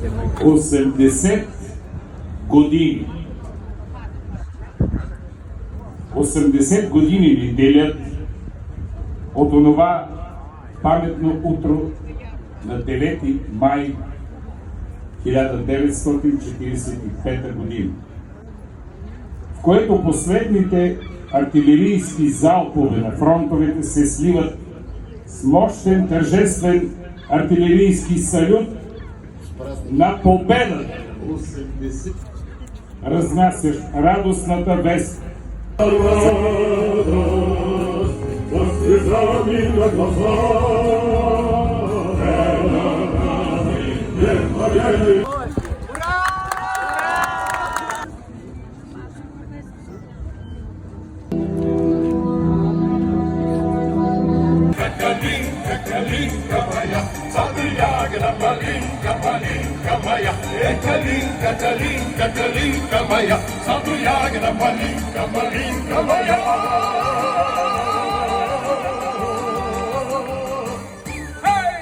80 години. 80 години ни делят од онова паметно утро на 9 мај 1945 година, в което последните артилерийски залпове на фронтовете се сливат с мощен тържествен артилерийски салют на победата, разнасящ радостната вест. Kalinka moja, sadu jagna malinka moja, Kalinka moja, sadu jagna malinka moja. Hey!